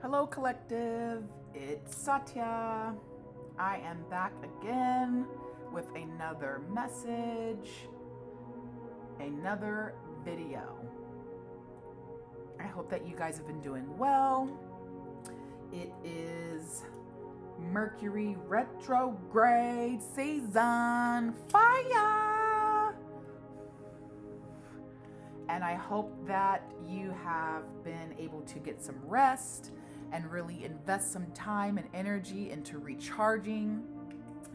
Hello, collective. It's Satya. I am back again with another message, another video. I hope that you guys have been doing well. It is Mercury retrograde season. Fire! And I hope that you have been able to get some rest and really invest some time and energy into recharging,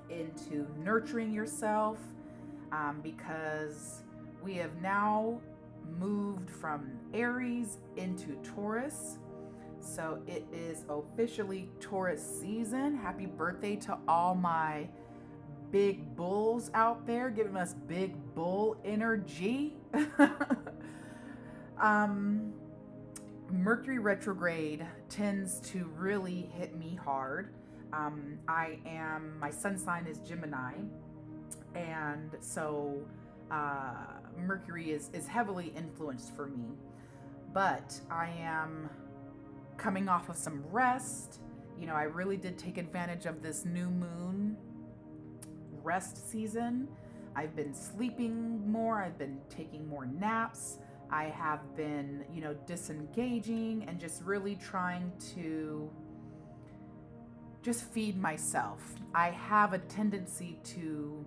into nurturing yourself, because we have now moved from Aries into Taurus. So it is officially Taurus season. Happy birthday to all my big bulls out there, giving us big bull energy. Mercury retrograde tends to really hit me hard. My sun sign is Gemini, and so Mercury is heavily influenced for me. But I am coming off of some rest. You know, I really did take advantage of this new moon rest season. I've been sleeping more, I've been taking more naps. I have been, disengaging and just really trying to just feed myself. I have a tendency to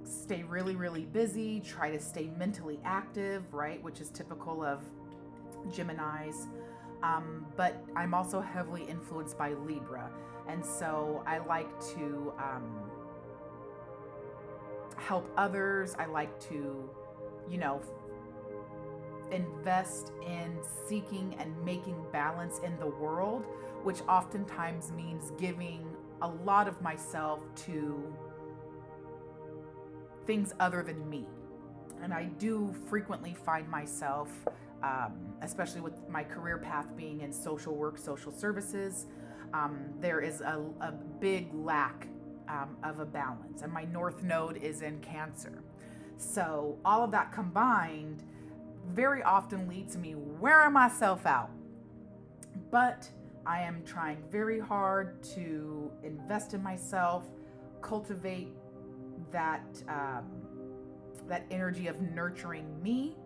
stay really, really busy, try to stay mentally active, right? Which is typical of Geminis. But I'm also heavily influenced by Libra. And so I like to help others. I like to, invest in seeking and making balance in the world, which oftentimes means giving a lot of myself to things other than me. And I do frequently find myself, especially with my career path being in social work, social services, there is a big lack of a balance. And my North Node is in Cancer. So all of that combined very often leads me wearing myself out. But I am trying very hard to invest in myself, cultivate that energy of nurturing me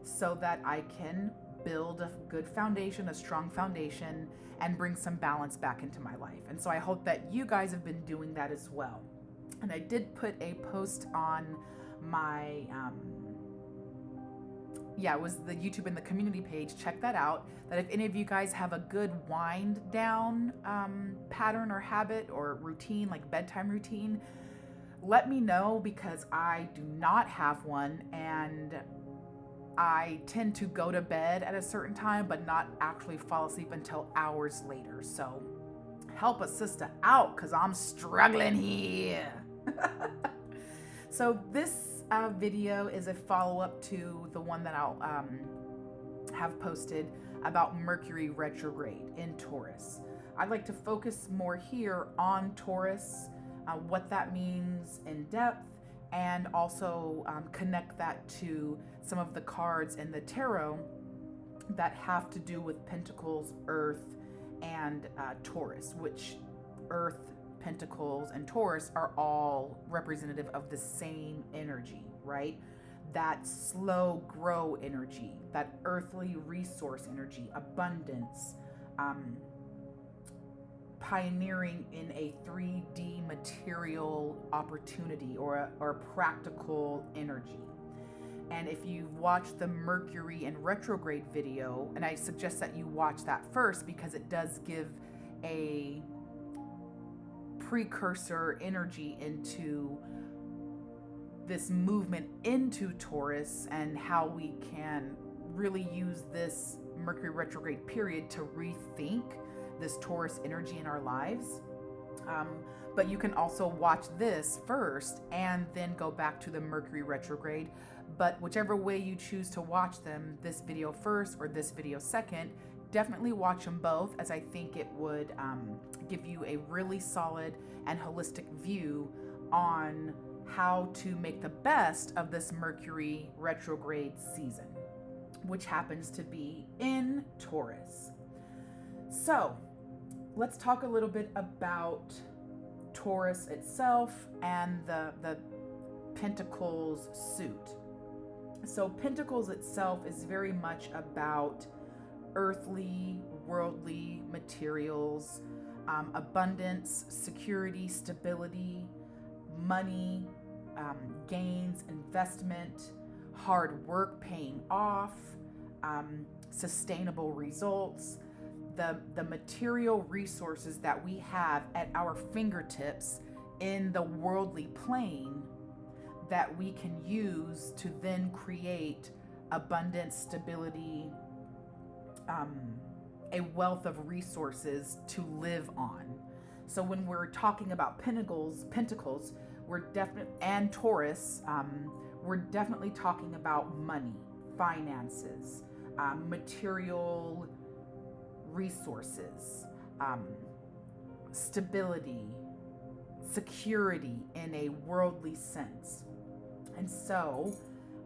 so that I can build a good foundation, a strong foundation, and bring some balance back into my life. And so I hope that you guys have been doing that as well. And I did put a post on my it was the YouTube and the community page. Check that out. That if any of you guys have a good wind down pattern or habit or routine, like bedtime routine, let me know, because I do not have one, and I tend to go to bed at a certain time but not actually fall asleep until hours later. So help a sister out, because I'm struggling here. So this video is a follow-up to the one that I'll have posted about Mercury retrograde in Taurus. I'd like to focus more here on Taurus, what that means in depth, and also connect that to some of the cards in the tarot that have to do with Pentacles, Earth, and Taurus, which Earth, Pentacles, and Taurus are all representative of the same energy, right? That slow grow energy, that earthly resource energy, abundance, pioneering in a 3D material opportunity or practical energy. And if you've watched the Mercury and retrograde video, and I suggest that you watch that first, because it does give a precursor energy into this movement into Taurus and how we can really use this Mercury retrograde period to rethink this Taurus energy in our lives. But you can also watch this first and then go back to the Mercury retrograde. But whichever way you choose to watch them, this video first or this video second, definitely watch them both, as I think it would give you a really solid and holistic view on how to make the best of this Mercury retrograde season, which happens to be in Taurus. So let's talk a little bit about Taurus itself and the Pentacles suit. So Pentacles itself is very much about earthly, worldly materials, abundance, security, stability, money, gains, investment, hard work paying off, sustainable results, the material resources that we have at our fingertips in the worldly plane that we can use to then create abundance, stability, a wealth of resources to live on. So when we're talking about pentacles, we're definitely, and Taurus, we're definitely talking about money, finances, material resources, stability, security in a worldly sense. And so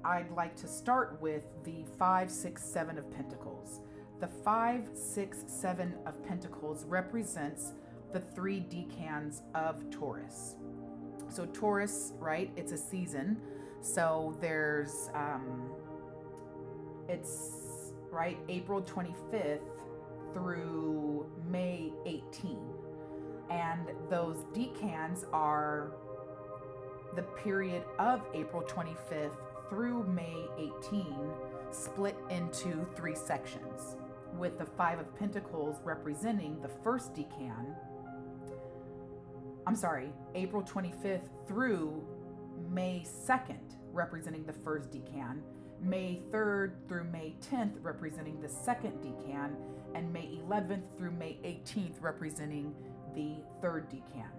I'd like to start with the 5, 6, 7 of Pentacles. The 5, 6, 7 of Pentacles represents the 3 decans of Taurus. So Taurus, right, it's a season. So there's, it's, right, April 25th through May 18. And those decans are the period of April 25th through May 18, split into 3 sections, with the 5 of Pentacles representing the first decan. April 25th through May 2nd, representing the first decan, May 3rd through May 10th, representing the second decan, and May 11th through May 18th, representing the third decan.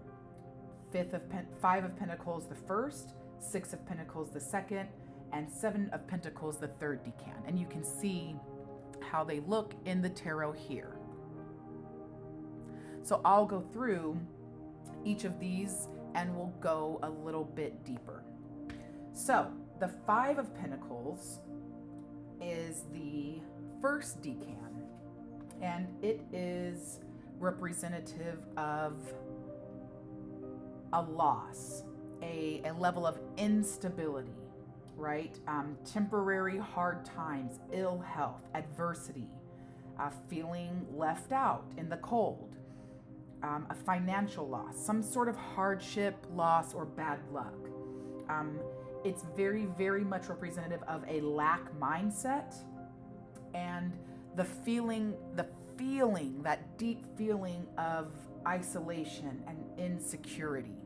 5 of Pentacles the first, 6 of Pentacles the second, and 7 of Pentacles the third decan. And you can see how they look in the tarot here. So I'll go through each of these and we'll go a little bit deeper. So the 5 of Pentacles is the first decan, and it is representative of a loss, a level of instability, right? Temporary hard times, ill health, adversity, feeling left out in the cold, a financial loss, some sort of hardship, loss, or bad luck. It's very, very much representative of a lack mindset and the feeling, that deep feeling of isolation and insecurity.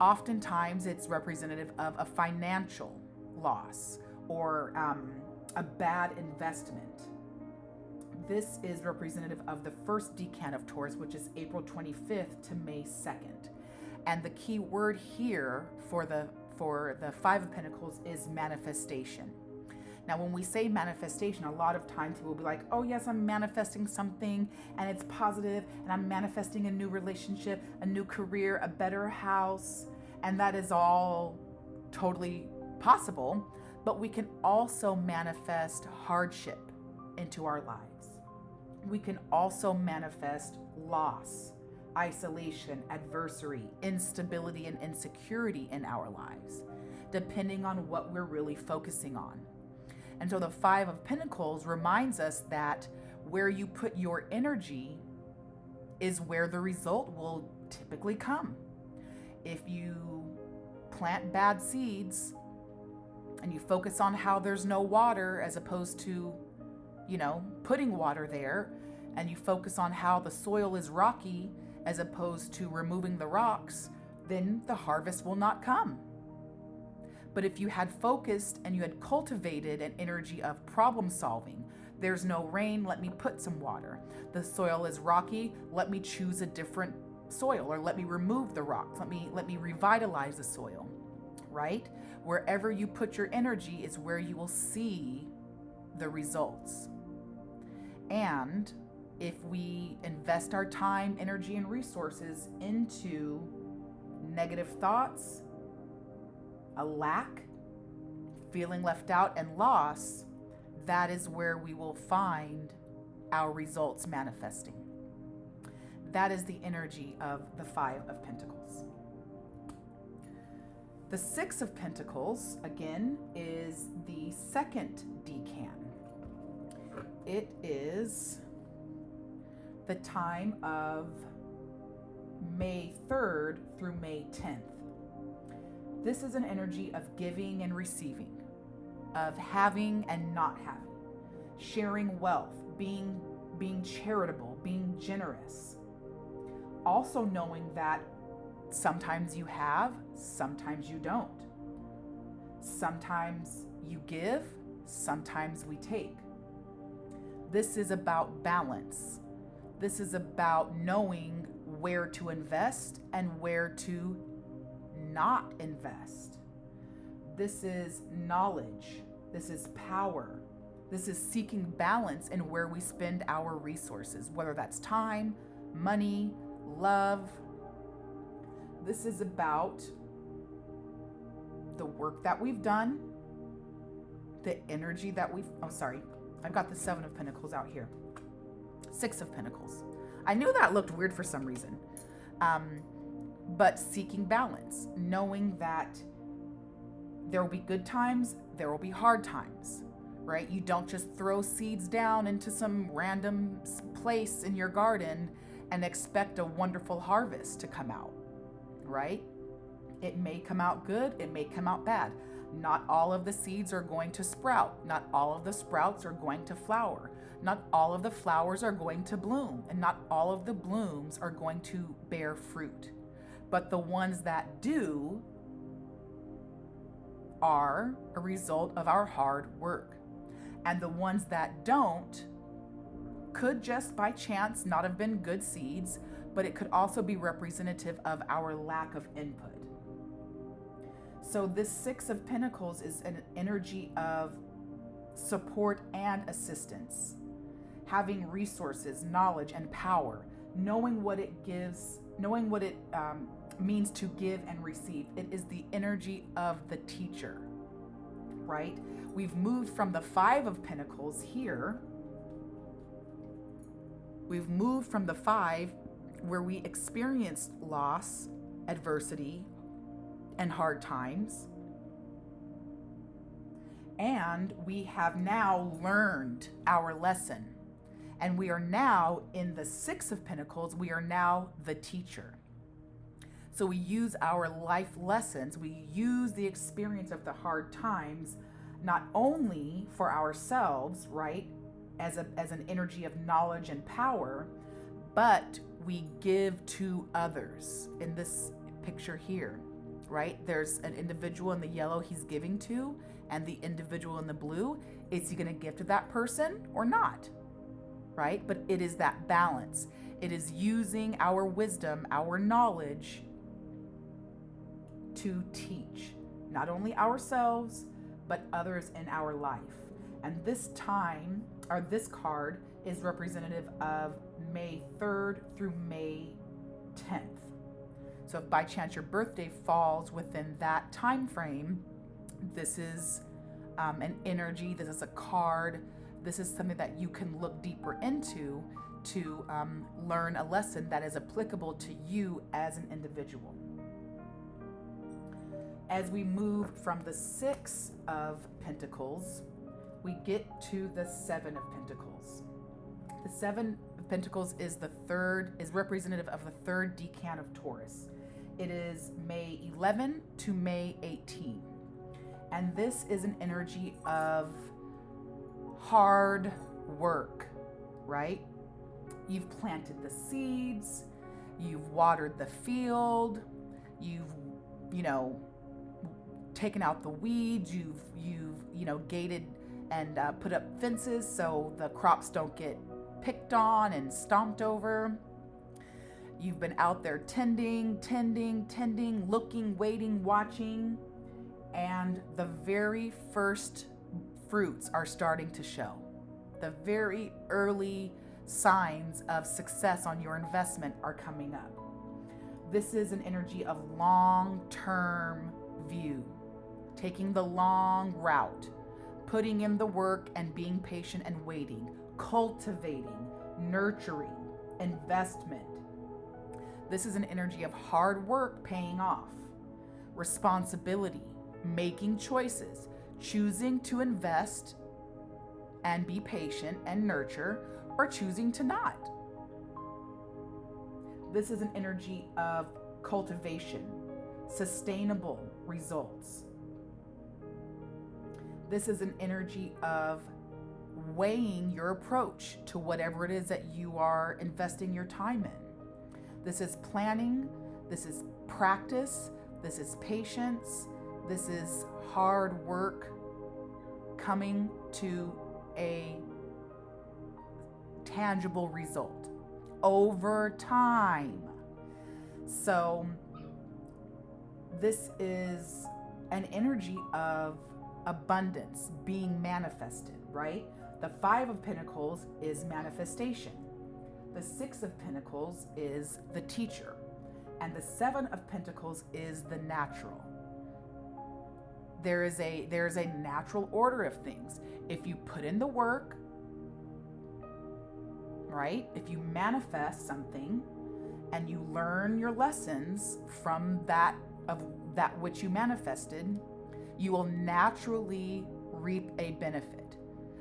Oftentimes it's representative of a financial loss or a bad investment. This is representative of the first decan of Taurus, which is April 25th to May 2nd. And the key word here for the 5 of Pentacles is manifestation. Now, when we say manifestation, a lot of times people will be like, oh yes, I'm manifesting something and it's positive, and I'm manifesting a new relationship, a new career, a better house. And that is all totally possible, but we can also manifest hardship into our lives. We can also manifest loss, isolation, adversity, instability, and insecurity in our lives, depending on what we're really focusing on. And so the 5 of Pentacles reminds us that where you put your energy is where the result will typically come. If you plant bad seeds and you focus on how there's no water as opposed to, putting water there, and you focus on how the soil is rocky as opposed to removing the rocks, then the harvest will not come. But if you had focused and you had cultivated an energy of problem solving, there's no rain, let me put some water. The soil is rocky, let me choose a different soil, or let me remove the rocks. Let me revitalize the soil, right? Wherever you put your energy is where you will see the results. And if we invest our time, energy, and resources into negative thoughts, a lack, feeling left out, and loss, that is where we will find our results manifesting. that is the energy of the Five of Pentacles. The Six of Pentacles, again, is the second decan. It is the time of May 3rd through May 10th. This is an energy of giving and receiving, of having and not having, sharing wealth, being charitable, being generous. Also knowing that sometimes you have, sometimes you don't. Sometimes you give, sometimes we take. This is about balance. This is about knowing where to invest and where to not invest. This is knowledge. This is power. This is seeking balance in where we spend our resources, whether that's time, money, love. This is about the work that we've done, the energy that I've got the Seven of Pentacles out here. Six of Pentacles. I knew that looked weird for some reason. But seeking balance, knowing that there will be good times, there will be hard times, right? You don't just throw seeds down into some random place in your garden and expect a wonderful harvest to come out, right? It may come out good, it may come out bad. Not all of the seeds are going to sprout. Not all of the sprouts are going to flower. Not all of the flowers are going to bloom, and not all of the blooms are going to bear fruit. But the ones that do are a result of our hard work. And the ones that don't could just by chance not have been good seeds, but it could also be representative of our lack of input. So this Six of Pentacles is an energy of support and assistance, having resources, knowledge, and power, knowing what it gives, knowing what it means to give and receive. It is the energy of the teacher, right? We've moved from the Five of Pentacles here. We've moved from the Five, where we experienced loss, adversity, and hard times. And we have now learned our lesson. And we are now in the Six of Pentacles. We are now the teacher. So we use our life lessons. We use the experience of the hard times, not only for ourselves, right, as an energy of knowledge and power, but we give to others. In this picture here, right, there's an individual in the yellow he's giving to, and the individual in the blue, is he going to give to that person or not, right? But it is that balance. It is using our wisdom, our knowledge, to teach not only ourselves, but others in our life. And this time, or this card, is representative of May 3rd through May 10th. So if by chance your birthday falls within that time frame, this is an energy, this is a card, this is something that you can look deeper into to learn a lesson that is applicable to you as an individual. As we move from the Six of Pentacles, we get to the Seven of Pentacles. The Seven of Pentacles is representative of the third decan of Taurus. It is May 11 to May 18. And this is an energy of hard work, right? You've planted the seeds, you've watered the field, you've, taken out the weeds, you've gated and put up fences so the crops don't get picked on and stomped over. You've been out there tending, looking, waiting, watching, and the very first fruits are starting to show. The very early signs of success on your investment are coming up. This is an energy of long-term view, taking the long route, putting in the work and being patient and waiting, cultivating, nurturing, investment, This is an energy of hard work paying off, responsibility, making choices, choosing to invest and be patient and nurture, or choosing to not. This is an energy of cultivation, sustainable results. This is an energy of weighing your approach to whatever it is that you are investing your time in. This is planning, this is practice, this is patience, this is hard work coming to a tangible result over time. So this is an energy of abundance being manifested, right? The Five of Pentacles is manifestation. The Six of Pentacles is the teacher. And the Seven of Pentacles is the natural. There's a natural order of things. If you put in the work, right? If you manifest something and you learn your lessons from that which you manifested, you will naturally reap a benefit.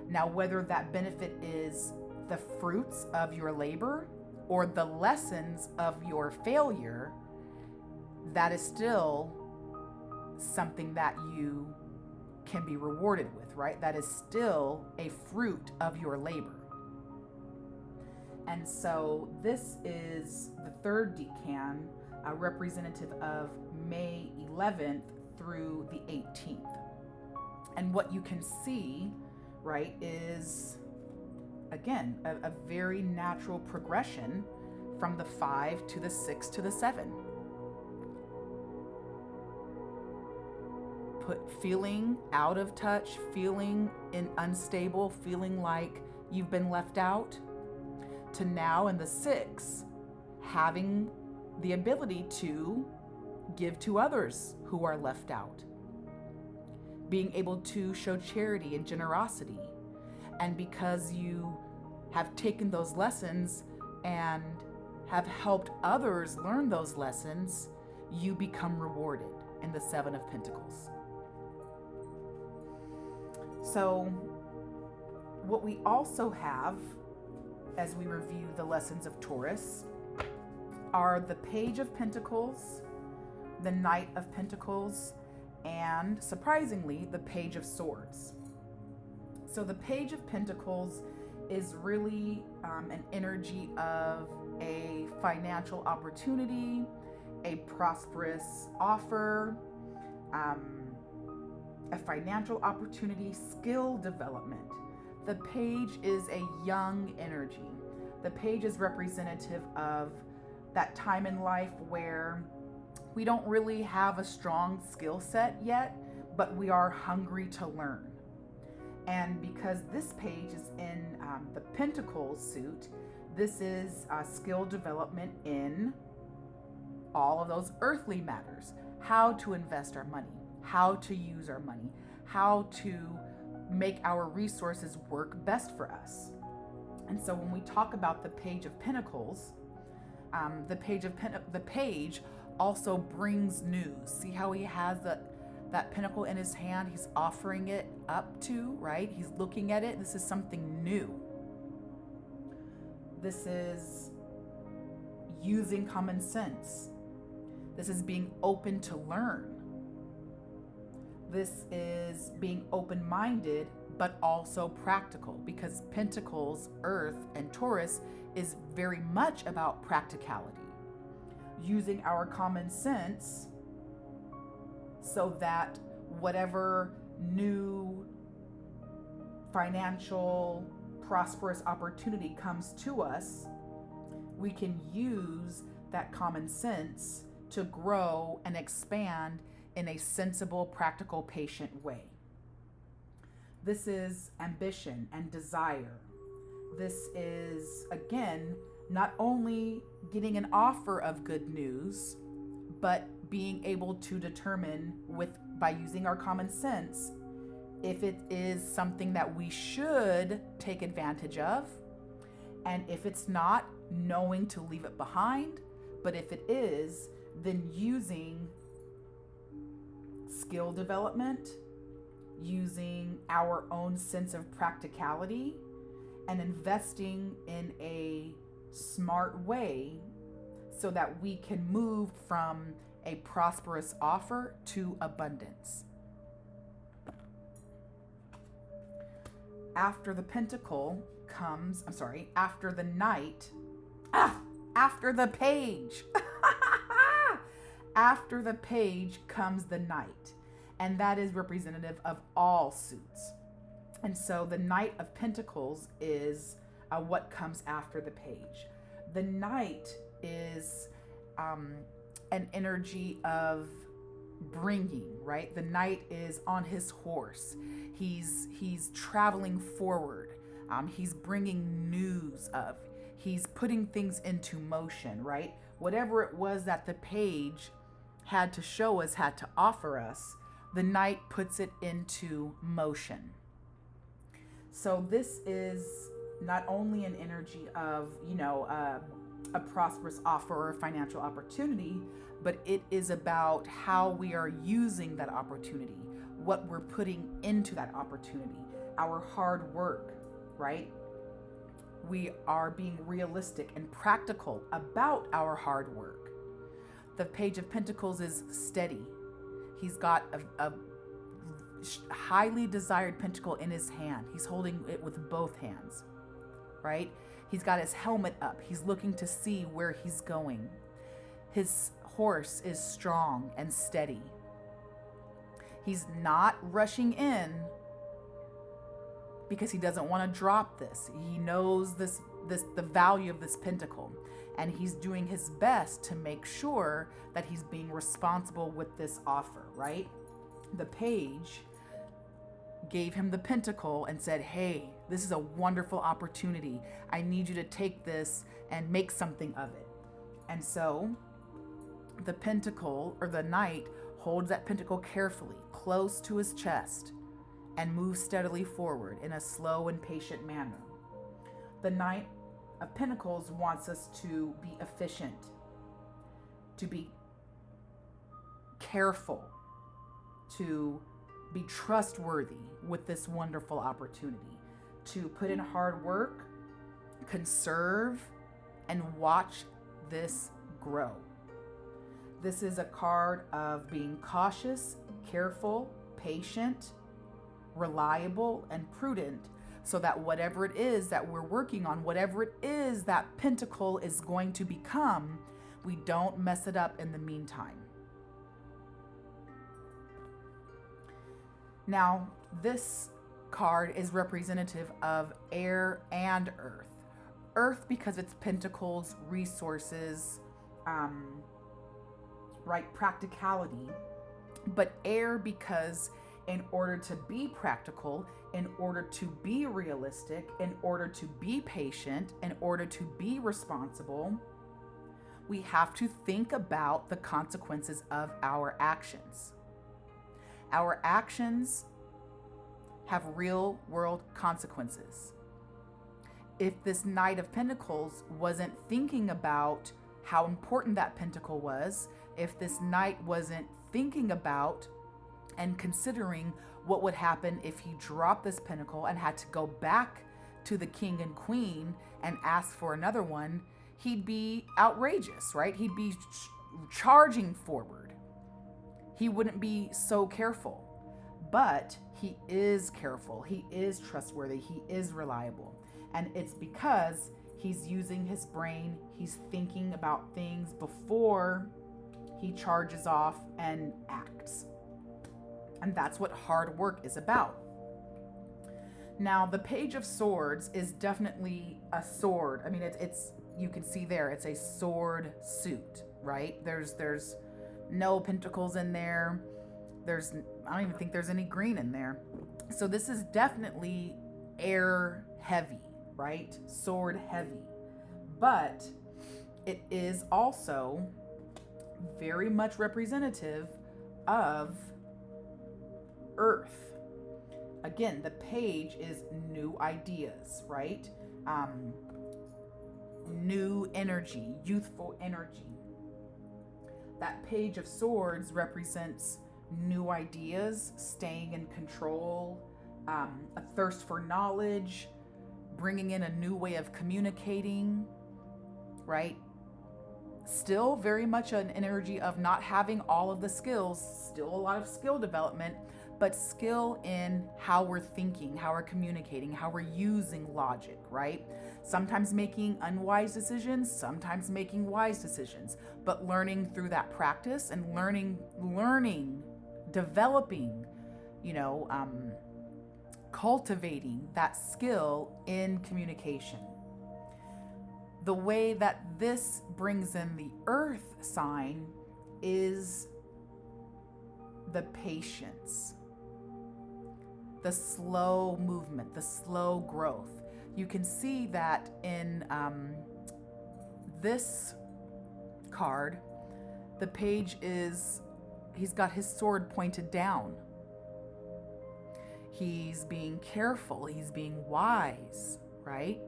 Now, whether that benefit is the fruits of your labor or the lessons of your failure, that is still something that you can be rewarded with, right? That is still a fruit of your labor. And so this is the third decan, representative of May 11th through the 18th. And what you can see, right, is, again, a very natural progression from the 5 to the 6 to the 7. Feeling out of touch, feeling unstable, feeling like you've been left out, to now in the 6, having the ability to give to others who are left out, being able to show charity and generosity. And because you have taken those lessons and have helped others learn those lessons, you become rewarded in the Seven of Pentacles. So what we also have, as we review the lessons of Taurus, are the Page of Pentacles, the Knight of Pentacles, and surprisingly, the Page of Swords. So the Page of Pentacles is really an energy of a financial opportunity, a prosperous offer, a financial opportunity, skill development. The Page is a young energy. The Page is representative of that time in life where we don't really have a strong skill set yet, but we are hungry to learn. And because this page is in the Pentacles suit, this is skill development in all of those earthly matters. How to invest our money, how to use our money, how to make our resources work best for us. And so when we talk about the Page of Pentacles, the page also brings news. See how he has that pentacle in his hand? He's offering it up to, right? He's looking at it. This is something new. This is using common sense. This is being open to learn. This is being open-minded, but also practical, because Pentacles, Earth, and Taurus is very much about practicality. Using our common sense so that whatever new financial prosperous opportunity comes to us, we can use that common sense to grow and expand in a sensible, practical, patient way. This is ambition and desire. This is, again, not only getting an offer of good news, but being able to determine by using our common sense if it is something that we should take advantage of, and if it's not, knowing to leave it behind, But if it is, then using skill development, using our own sense of practicality, and investing in a smart way so that we can move from a prosperous offer to abundance. After the pentacle comes, after the knight, after the page. After the page comes the knight, and that is representative of all suits. And so the Knight of Pentacles is what comes after the page. The Knight is an energy of bringing, right? The Knight is on his horse. He's traveling forward. He's bringing news of. He's putting things into motion, right? Whatever it was that the page had to show us, had to offer us, the Knight puts it into motion. So this is not only an energy of, a prosperous offer or financial opportunity, but it is about how we are using that opportunity, what we're putting into that opportunity, our hard work, right? We are being realistic and practical about our hard work. The Page of Pentacles is steady. He's got a highly desired pentacle in his hand. He's holding it with both hands, right? He's got his helmet up. He's looking to see where he's going. His horse is strong and steady. He's not rushing in because he doesn't want to drop this. He knows the value of this pentacle, and he's doing his best to make sure that he's being responsible with this offer, right? The page gave him the pentacle and said, hey, this is a wonderful opportunity. I need you to take this and make something of it. And so the pentacle, or the knight, holds that pentacle carefully, close to his chest, and moves steadily forward in a slow and patient manner. The Knight of Pentacles wants us to be efficient, to be careful, to be trustworthy with this wonderful opportunity, to put in hard work, conserve, and watch this grow. This is a card of being cautious, careful, patient, reliable, and prudent, so that whatever it is that we're working on, whatever it is that pentacle is going to become, we don't mess it up in the meantime. Now, this card is representative of air and earth. Earth because it's pentacles, resources, right, practicality. But air because in order to be practical, in order to be realistic, in order to be patient, in order to be responsible, we have to think about the consequences of our actions. Our actions have real world consequences. If this Knight of Pentacles wasn't thinking about how important that pentacle was, if this Knight wasn't thinking about and considering what would happen if he dropped this pentacle and had to go back to the king and queen and ask for another one, he'd be outrageous, right? He'd be charging forward. He wouldn't be so careful. But he is careful, he is trustworthy, he is reliable. And it's because he's using his brain, he's thinking about things before he charges off and acts. And that's what hard work is about. Now, the Page of Swords is definitely a sword. I mean, it's you can see there, it's a sword suit, right? There's no pentacles in there. I don't even think there's any green in there. So this is definitely air heavy, right? Sword heavy. But it is also very much representative of earth. Again, the page is new ideas, right? New energy, youthful energy. That Page of Swords represents new ideas, staying in control, a thirst for knowledge, bringing in a new way of communicating, right? Still very much an energy of not having all of the skills, still a lot of skill development, but skill in how we're thinking, how we're communicating, how we're using logic, right? Sometimes making unwise decisions, sometimes making wise decisions, but learning through that practice and learning, developing, cultivating that skill in communication. The way that this brings in the earth sign is the patience, the slow movement, the slow growth. You can see that in this card, the page he's got his sword pointed down. He's being careful, he's being wise, right?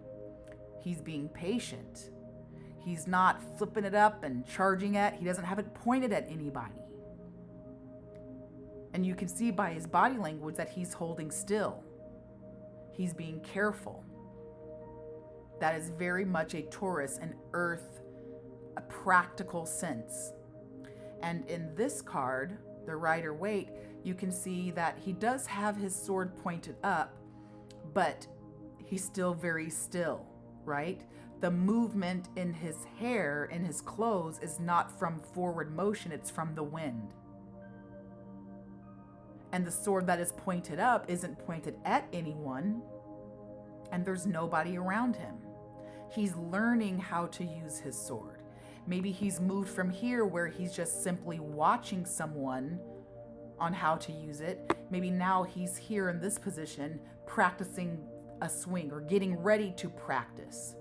He's being patient. He's not flipping it up and charging it. He doesn't have it pointed at anybody. And you can see by his body language that he's holding still. He's being careful. That is very much a Taurus, an earth, a practical sense. And in this card, the Rider-Waite, you can see that he does have his sword pointed up, but he's still very still, right? The movement in his hair, in his clothes, is not from forward motion, it's from the wind. And the sword that is pointed up isn't pointed at anyone, and there's nobody around him. He's learning how to use his sword. Maybe he's moved from here where he's just simply watching someone on how to use it. Maybe now he's here in this position practicing a swing or getting ready to practice.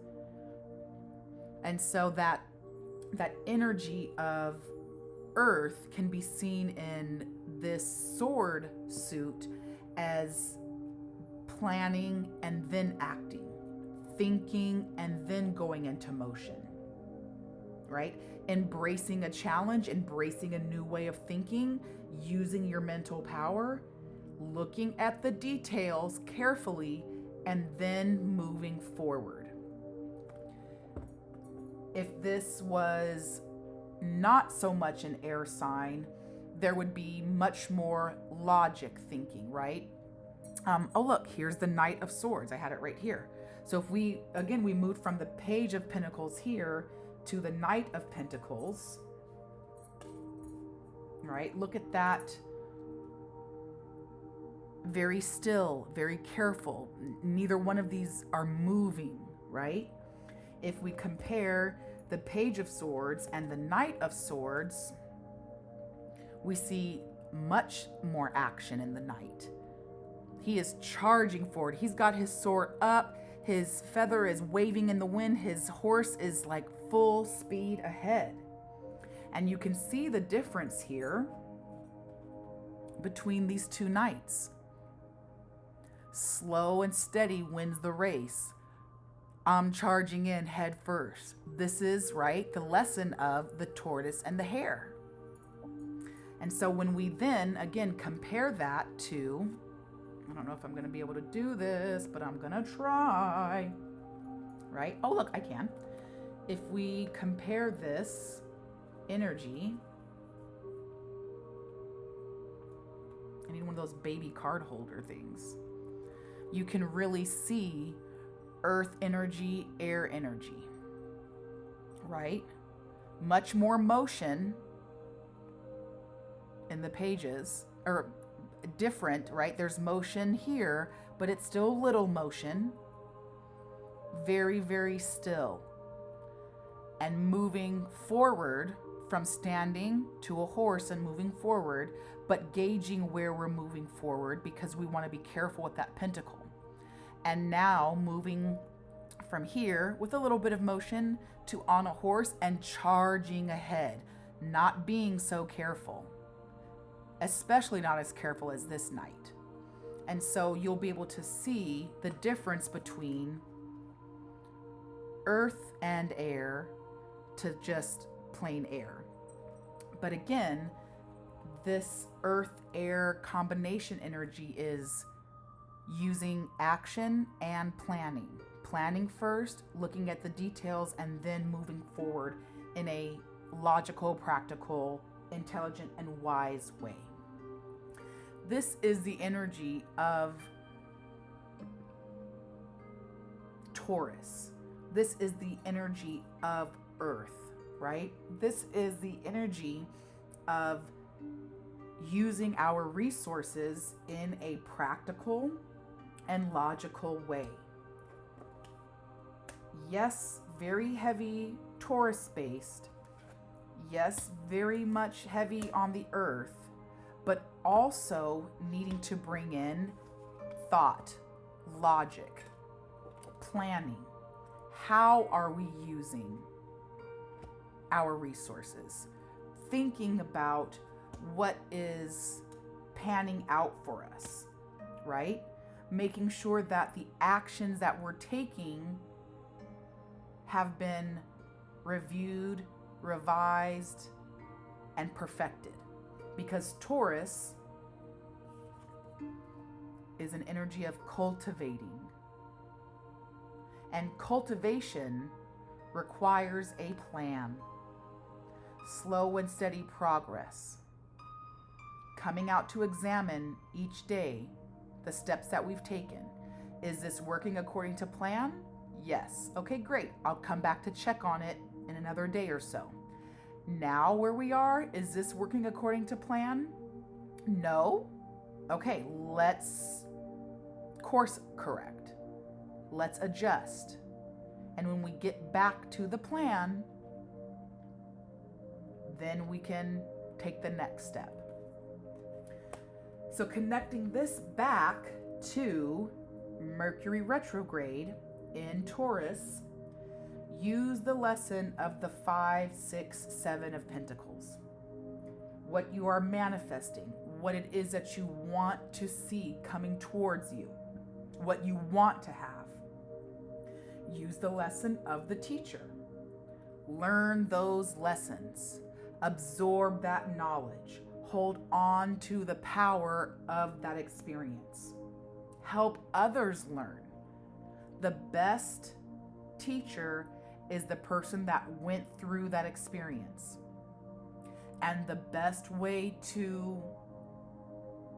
And so that energy of earth can be seen in this sword suit as planning and then acting, thinking and then going into motion, right? Embracing a challenge, embracing a new way of thinking, using your mental power, looking at the details carefully, and then moving forward. If this was not so much an air sign, there would be much more logic thinking, right? Oh, look, here's the Knight of Swords. I had it right here. So if we moved from the Page of Pentacles here to the Knight of Pentacles, right? Look at that. Very still, very careful. Neither one of these are moving, right? If we compare the Page of Swords and the Knight of Swords, we see much more action in the Knight. He is charging forward. He's got his sword up. His feather is waving in the wind. His horse is like full speed ahead. And you can see the difference here between these two knights. Slow and steady wins the race. I'm charging in head first. This is, right, the lesson of the tortoise and the hare. And so when we then, again, compare that to, I don't know if I'm going to be able to do this, but I'm going to try, right? Oh, look, I can. If we compare this energy, I need one of those baby card holder things. You can really see earth energy, air energy, right? Much more motion in the pages, or different, right? There's motion here, but it's still little motion. Very, very still. And moving forward from standing to a horse and moving forward, but gauging where we're moving forward because we want to be careful with that pentacle. And now moving from here with a little bit of motion to on a horse and charging ahead, not being so careful, especially not as careful as this knight. And so you'll be able to see the difference between earth and air to just plain air. But again, this earth-air combination energy is using action and planning. Planning first, looking at the details, and then moving forward in a logical, practical, intelligent, and wise way. This is the energy of Taurus. This is the energy of Earth, right? This is the energy of using our resources in a practical and logical way. Yes, very heavy Taurus based. Yes, very much heavy on the earth, but also needing to bring in thought, logic, planning. How are we using our resources? Thinking about what is panning out for us, right? Making sure that the actions that we're taking have been reviewed, revised, and perfected. Because Taurus is an energy of cultivating. And cultivation requires a plan. Slow and steady progress. Coming out to examine each day the steps that we've taken. Is this working according to plan? Yes. Okay, great. I'll come back to check on it in another day or so. Now where we are, is this working according to plan? No. Okay, let's course correct. Let's adjust. And when we get back to the plan, then we can take the next step. So connecting this back to Mercury retrograde in Taurus, use the lesson of the 5, 6, 7 of Pentacles. What you are manifesting, what it is that you want to see coming towards you, what you want to have. Use the lesson of the teacher. Learn those lessons. Absorb that knowledge. Hold on to the power of that experience. Help others learn. The best teacher is the person that went through that experience. And the best way to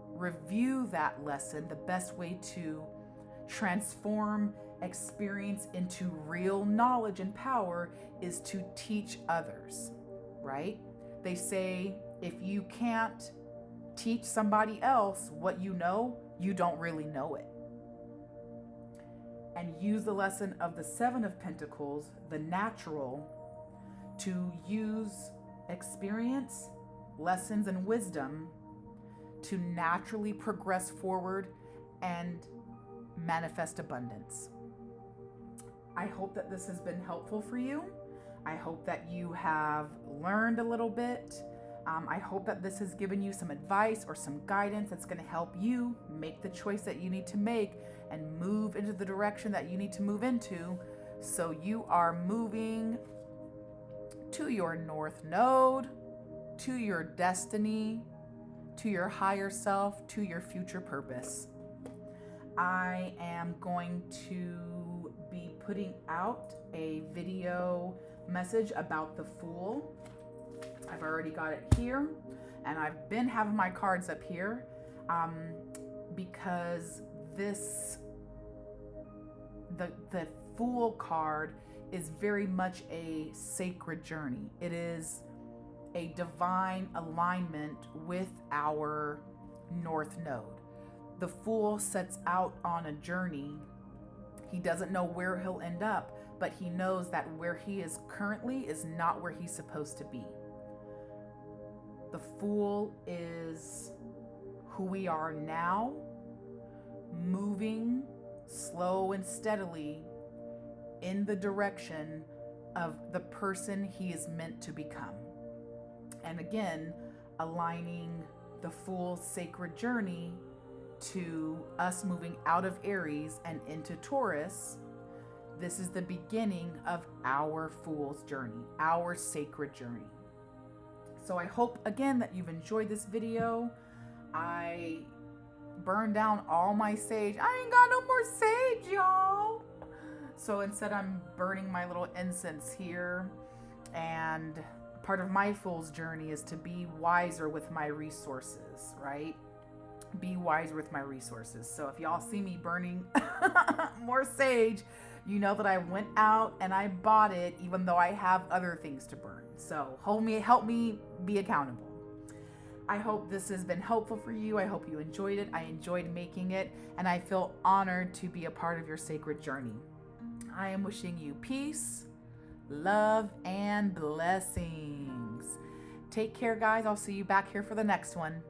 review that lesson, the best way to transform experience into real knowledge and power is to teach others, right? They say if you can't teach somebody else what you know, you don't really know it. And use the lesson of the 7 of Pentacles, the natural, to use experience, lessons, and wisdom to naturally progress forward and manifest abundance. I hope that this has been helpful for you. I hope that you have learned a little bit. I hope that this has given you some advice or some guidance that's going to help you make the choice that you need to make and move into the direction that you need to move into, so you are moving to your North Node, to your destiny, to your higher self, to your future purpose. I am going to be putting out a video message about the Fool. I've already got it here, and I've been having my cards up here because the Fool card is very much a sacred journey. It is a divine alignment with our North Node. The Fool sets out on a journey. He doesn't know where he'll end up, but he knows that where he is currently is not where he's supposed to be. The Fool is who we are now, moving slow and steadily in the direction of the person he is meant to become. And again, aligning the Fool's sacred journey to us moving out of Aries and into Taurus. This is the beginning of our Fool's journey, our sacred journey. So I hope, again, that you've enjoyed this video. I burned down all my sage. I ain't got no more sage, y'all. So instead, I'm burning my little incense here. And part of my fool's journey is to be wiser with my resources, right? Be wiser with my resources. So if y'all see me burning more sage, you know that I went out and I bought it, even though I have other things to burn. So help me be accountable. I hope this has been helpful for you. I hope you enjoyed it. I enjoyed making it, and I feel honored to be a part of your sacred journey. I am wishing you peace, love, and blessings. Take care, guys. I'll see you back here for the next one.